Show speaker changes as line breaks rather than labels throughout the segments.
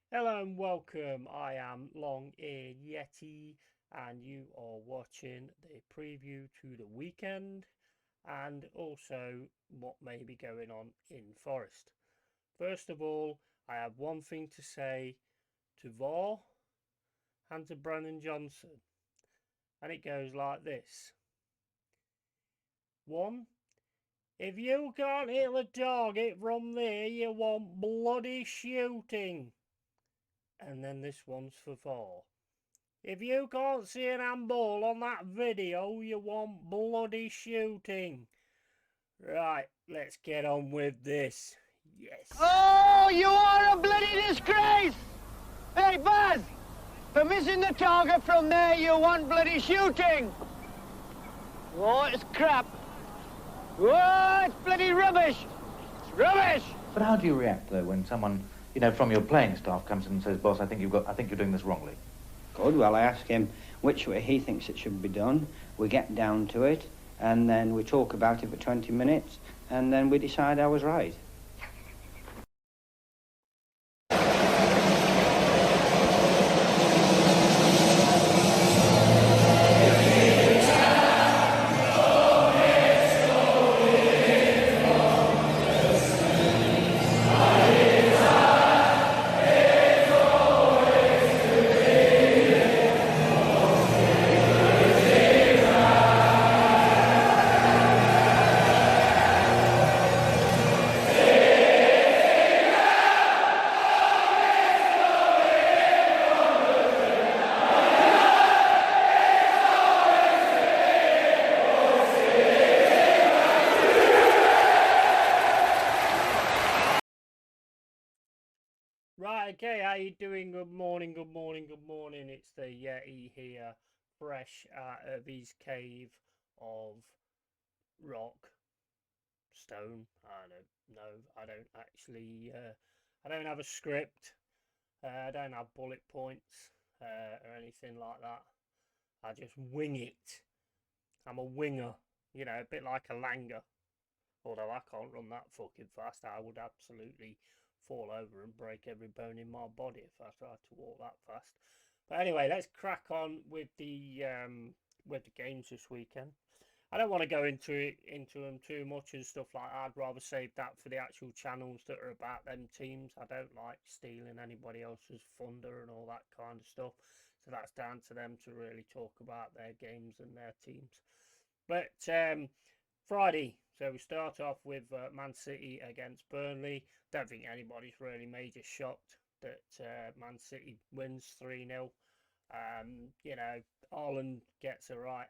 Hello and welcome. I am Long-Eared Yeti, and you are watching the preview to the weekend and also what may be going on in Forest. First of all, I have one thing to say to VAR and to Brennan Johnson, and it goes like this. One, if you can't hit the target from there, you want bloody shooting. And then this one's for VAR. If you can't see an handball on that video, you want bloody shooting. Right, let's get on with this. Yes.
Oh, you are a bloody disgrace! Hey, Buzz! For missing the target from there, you want bloody shooting! Oh, it's crap. Oh, it's bloody rubbish! It's rubbish!
But how do you react though when someone, from your playing staff comes in and says, "Boss, I think you're doing this wrongly"?
Good. Well, I ask him which way he thinks it should be done. We get down to it, and then we talk about it for 20 minutes, and then we decide I was right.
Right, okay, how you doing? Good morning, good morning, good morning. It's the Yeti here, fresh out of his cave of rock, stone. I don't know. I don't have a script. I don't have bullet points or anything like that. I just wing it. I'm a winger, a bit like a langer. Although I can't run that fucking fast, I would absolutely fall over and break every bone in my body if I tried to walk that fast. But anyway, let's crack on with the games this weekend. I don't want to go into them too much and stuff like that. I'd rather save that for the actual channels that are about them teams. I don't like stealing anybody else's thunder and all that kind of stuff. So that's down to them to really talk about their games and their teams. But Friday, so we start off with Man City against Burnley. Don't think anybody's really major shocked that Man City wins 3-0. Haaland gets a right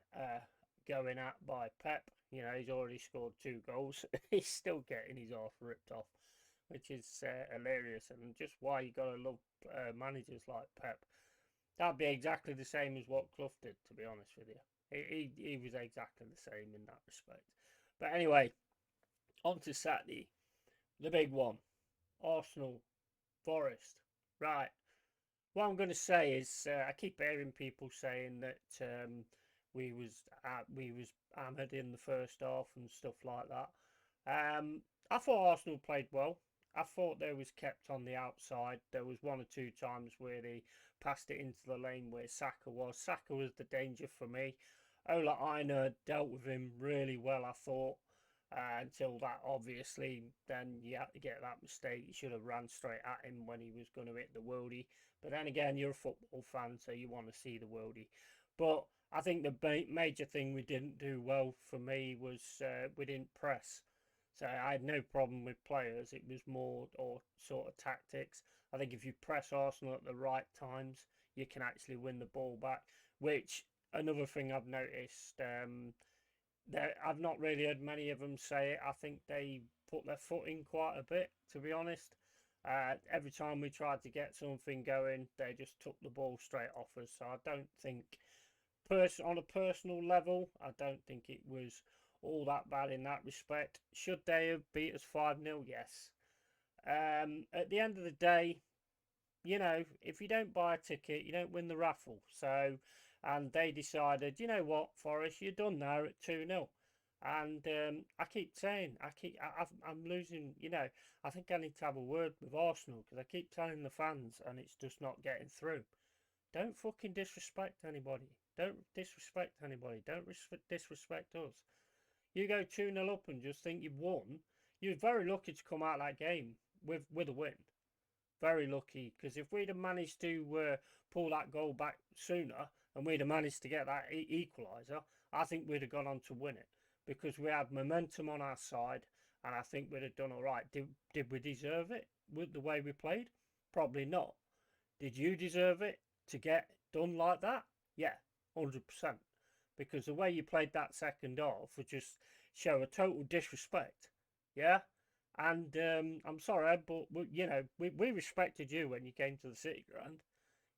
going at by Pep. He's already scored 2 goals. He's still getting his arse ripped off, which is hilarious. And just why you got to love managers like Pep. That'd be exactly the same as what Clough did, to be honest with you. He was exactly the same in that respect. But anyway, on to Saturday, the big one, Arsenal, Forest. Right. What I'm going to say is, I keep hearing people saying that we was hammered in the first half and stuff like that. I thought Arsenal played well. I thought they was kept on the outside. There was one or two times where they passed it into the lane where Saka was. Saka was the danger for me. Ola Aina dealt with him really well, I thought. Until that, obviously, then you had to get that mistake. You should have ran straight at him when he was going to hit the worldie. But then again, you're a football fan, so you want to see the worldie. But I think the major thing we didn't do well for me was we didn't press. So I had no problem with players. It was more or sort of tactics. I think if you press Arsenal at the right times, you can actually win the ball back. Which another thing I've noticed. I've not really heard many of them say it. I think they put their foot in quite a bit, to be honest. Every time we tried to get something going, they just took the ball straight off us. So I don't think, on a personal level, I don't think it was all that bad in that respect. Should they have beat us 5-0? Yes. At the end of the day, if you don't buy a ticket, you don't win the raffle. So, and they decided, you know what, Forest, you're done now at 2-0. And I keep saying, I'm losing, you know, I think I need to have a word with Arsenal because I keep telling the fans and it's just not getting through. Don't fucking disrespect anybody. Don't disrespect anybody. Don't disrespect us. You go 2-0 up and just think you've won. You're very lucky to come out of that game with a win. Very lucky, because if we'd have managed to pull that goal back sooner and we'd have managed to get that equaliser, I think we'd have gone on to win it because we had momentum on our side and I think we'd have done all right. Did we deserve it with the way we played? Probably not. Did you deserve it to get done like that? Yeah, 100%. Because the way you played that second half would just show a total disrespect. Yeah? And I'm sorry, but you know we respected you when you came to the City Ground.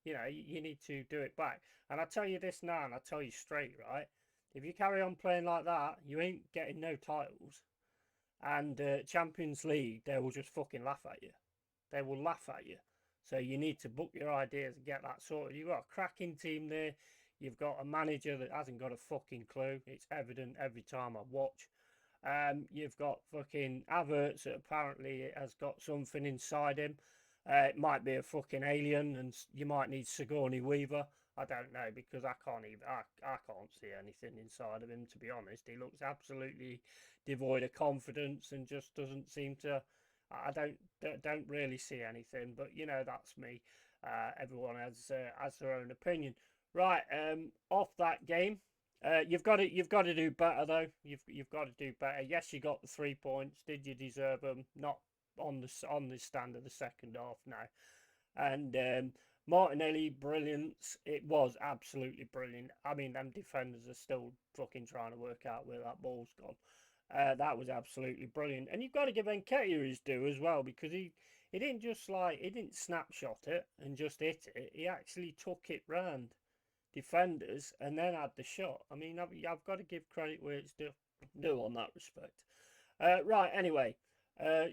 You know you need to do it back. And I tell you this now, and I tell you straight, right? If you carry on playing like that, you ain't getting no titles. And Champions League, they will just fucking laugh at you. They will laugh at you. So you need to book your ideas and get that sorted. You've got a cracking team there. You've got a manager that hasn't got a fucking clue. It's evident every time I watch. You've got fucking Havertz that apparently has got something inside him. It might be a fucking alien, and you might need Sigourney Weaver. I don't know because I can't even I can't see anything inside of him, to be honest. He looks absolutely devoid of confidence and just doesn't seem to. I don't really see anything, but you know that's me. Everyone has their own opinion. Right, off that game. You've got to do better though. You've got to do better. Yes, you got the 3 points. Did you deserve them? Not on the stand of the second half now. And Martinelli, brilliance. It was absolutely brilliant. I mean, them defenders are still fucking trying to work out where that ball's gone. That was absolutely brilliant. And you've got to give Nketiah his due as well because he didn't just he didn't snapshot it and just hit it. He actually took it round defenders and then had the shot. I mean, I've got to give credit where it's due on that respect. Right, anyway,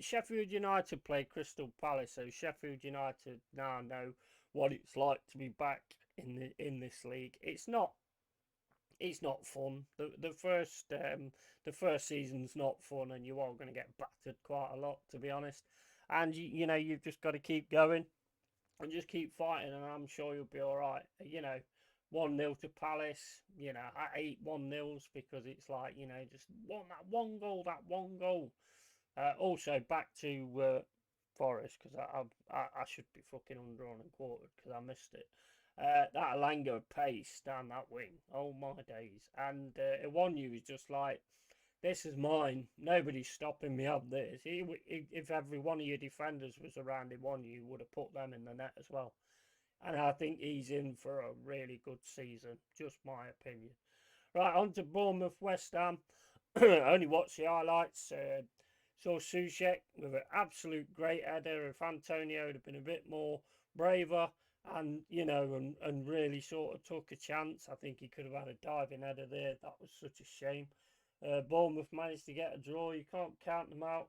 Sheffield United played Crystal Palace, so Sheffield United now know what it's like to be back in this league. It's not fun. The first season's not fun, and you are going to get battered quite a lot, to be honest. And you know you've just got to keep going and just keep fighting, and I'm sure you'll be all right. You know, 1-0 to Palace. You know, I hate 1-0s because it's like, you know, just that one goal. Also back to Forest because I should be fucking undrawn and quartered because I missed it. That Alanga pace down that wing. Oh my days. And Iwanyu was just like, this is mine. Nobody's stopping me up this. If every one of your defenders was around Iwanyu, you would have put them in the net as well. And I think he's in for a really good season. Just my opinion. Right, on to Bournemouth, West Ham. Only watched the highlights. Saw Soucek with an absolute great header. If Antonio had been a bit more braver and, you know, and really sort of took a chance, I think he could have had a diving header there. That was such a shame. Bournemouth managed to get a draw. You can't count them out.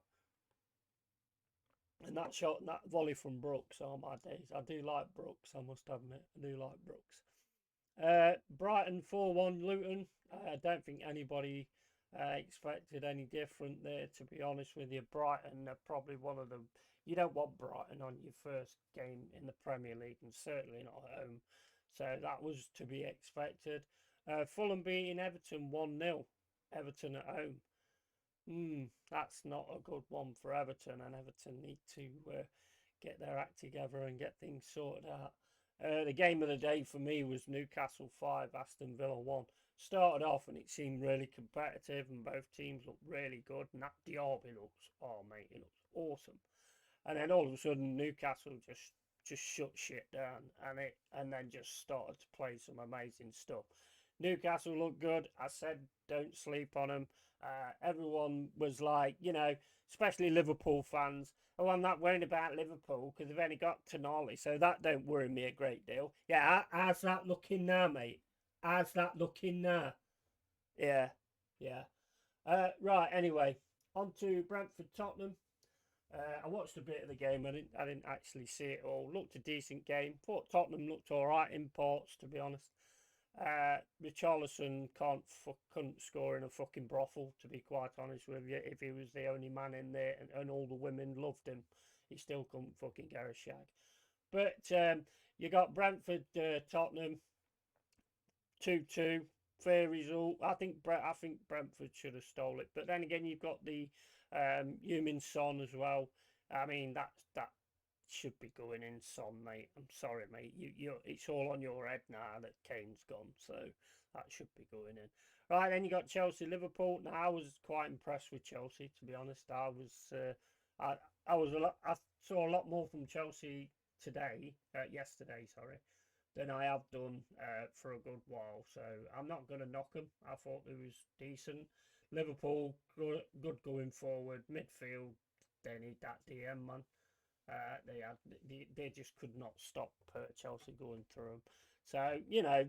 And that shot and that volley from Brooks, oh my days. I do like Brooks, I must admit. I do like Brooks. Brighton 4-1 Luton. I don't think anybody expected any different there, to be honest with you. Brighton are probably one of the... You don't want Brighton on your first game in the Premier League, and certainly not at home. So that was to be expected. Fulham beating Everton 1-0. Everton at home. That's not a good one for Everton, and Everton need to get their act together and get things sorted out. The game of the day for me was Newcastle 5, Aston Villa 1. Started off and it seemed really competitive and both teams looked really good. And that Diaby looks, oh mate, he looks awesome. And then all of a sudden Newcastle just shut shit down and then just started to play some amazing stuff. Newcastle looked good. I said don't sleep on them. Everyone was like, you know, especially Liverpool fans. Oh, I'm not worried about Liverpool because they've only got Tonali, so that don't worry me a great deal. Yeah, how's that looking now, mate? How's that looking now? Yeah. Right, anyway, on to Brentford Tottenham. I watched a bit of the game. I didn't actually see it all. Looked a decent game. Thought Tottenham looked all right in parts, to be honest. Richarlison couldn't score in a fucking brothel, to be quite honest with you. If he was the only man in there and all the women loved him, he still couldn't fucking get a shag. But you got Brentford, Tottenham, 2-2. Fair result. I think Brentford should have stole it. But then again, you've got the Heung-min Son as well. I mean, that should be going in, Son, mate. I'm sorry, mate. It's all on your head now that Kane's gone, so that should be going in. Right, then you got Chelsea, Liverpool. Now I was quite impressed with Chelsea, to be honest. I saw a lot more from Chelsea yesterday, sorry, than I have done for a good while. So I'm not going to knock them. I thought it was decent. Liverpool, good going forward. Midfield, they need that DM, man. They just could not stop Chelsea going through them. So, you know,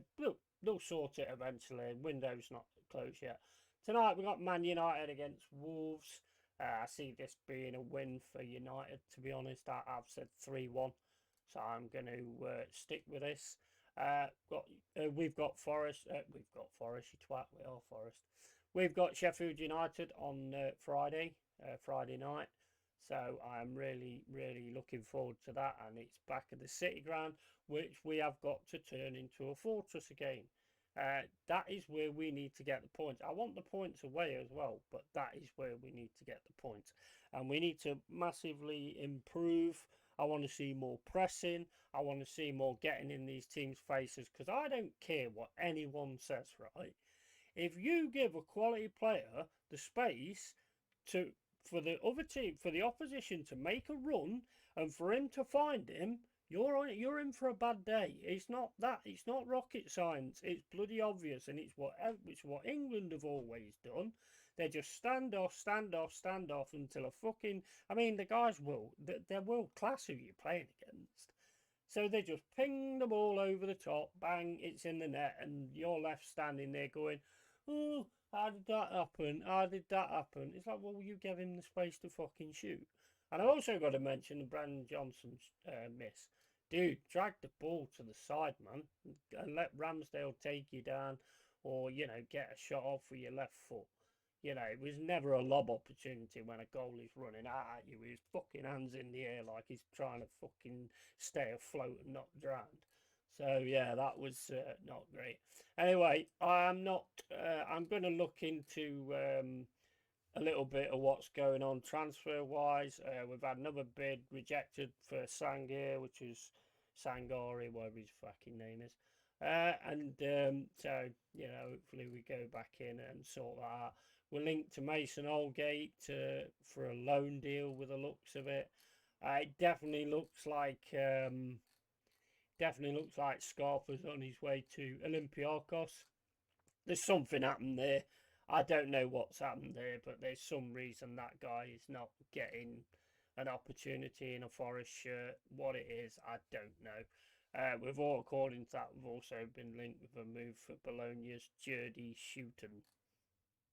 they'll sort it eventually. Window's not closed yet. Tonight we got Man United against Wolves. I see this being a win for United, to be honest. I've said 3-1. So I'm going to stick with this. We've got Forest. We've got Forest, you twat. We are Forest. We've got Sheffield United on Friday night. So I'm really, really looking forward to that. And it's back at the City Ground, which we have got to turn into a fortress again. That is where we need to get the points. I want the points away as well, but that is where we need to get the points. And we need to massively improve. I want to see more pressing. I want to see more getting in these teams' faces, because I don't care what anyone says, right? If you give a quality player the space for the other team, for the opposition to make a run and for him to find him, you're in for a bad day. It's not rocket science. It's bloody obvious, and it's what England have always done. They just stand off until a fucking... I mean, the guys they're world class who you're playing against. So they just ping the ball over the top, bang, it's in the net, and you're left standing there going, oh, how did that happen? How did that happen? It's like, well, you gave him the space to fucking shoot. And I've also got to mention Brandon Johnson's miss. Dude, drag the ball to the side, man, and let Ramsdale take you down, or, you know, get a shot off with your left foot. You know, it was never a lob opportunity when a goalie's running at you with his fucking hands in the air like he's trying to fucking stay afloat and not drown. So yeah, that was not great. Anyway, I'm going to look into a little bit of what's going on transfer wise. We've had another bid rejected for Sangir, which is Sangari, whatever his fucking name is. So, you know, hopefully we go back in and sort that out. We're linked to Mason Holgate for a loan deal with the looks of it. It definitely looks like Scarpa's on his way to Olympiacos. There's something happened there. I don't know what's happened there, but there's some reason that guy is not getting an opportunity in a Forest shirt. What it is, I don't know. According to that, we've also been linked with a move for Bologna's Jordi Shooten.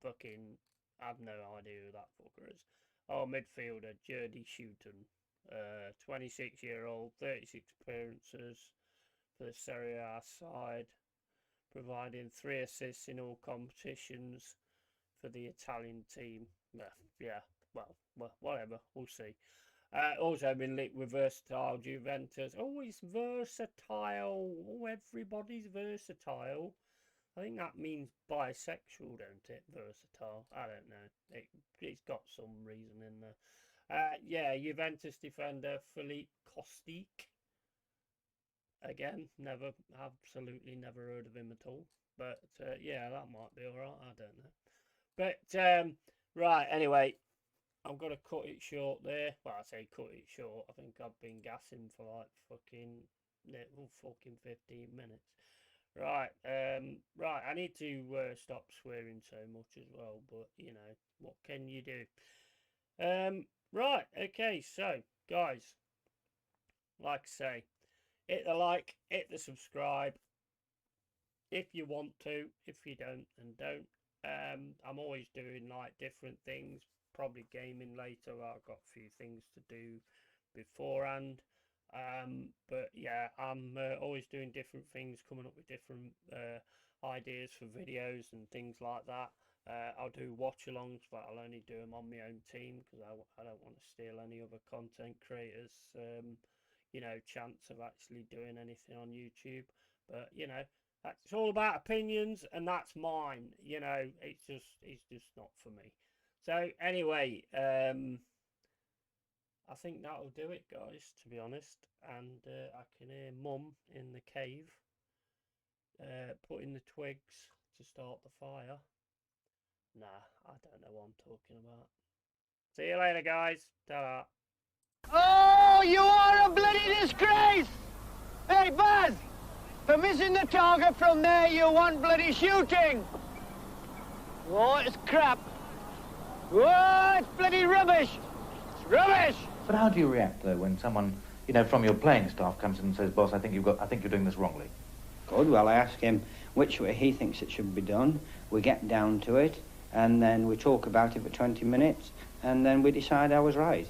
Fucking, I've no idea who that fucker is. Oh, midfielder, Jordi Shooten. 26-year-old, 36 appearances for the Serie A side, providing 3 assists in all competitions for the Italian team. Yeah, well, whatever, we'll see. Also been linked with versatile Juventus. Oh, it's versatile. Oh, everybody's versatile. I think that means bisexual, don't it? Versatile. I don't know. It's got some reason in there. Yeah, Juventus defender Philippe Kostic. Again, absolutely never heard of him at all. But yeah, that might be all right. I don't know. But right, anyway, I'm gonna cut it short there. Well, I say cut it short. I think I've been gassing for like fucking 15 minutes. Right, right. I need to stop swearing so much as well. But you know, what can you do? Right. Okay. So, guys, like I say, hit the like, hit the subscribe if you want to. If you don't, then don't. I'm always doing like different things. Probably gaming later. I've got a few things to do beforehand. But yeah, I'm always doing different things, coming up with different ideas for videos and things like that. I'll do watch-alongs, but I'll only do them on my own team because I don't want to steal any other content creators' chance of actually doing anything on YouTube. But it's all about opinions, and that's mine. It's just not for me. So anyway, I think that'll do it, guys, to be honest. And I can hear Mum in the cave putting the twigs to start the fire. Nah, I don't know what I'm talking about. See you later, guys. Ta-da.
Oh, you are a bloody disgrace! Hey, Buzz! For missing the target from there, you want bloody shooting! Oh, it's crap. Oh, it's bloody rubbish! It's rubbish!
But how do you react, though, when someone, from your playing staff comes in and says, boss, I think you're doing this wrongly?
Good. Well, I ask him which way he thinks it should be done. We get down to it, and then we talk about it for 20 minutes, and then we decide I was right.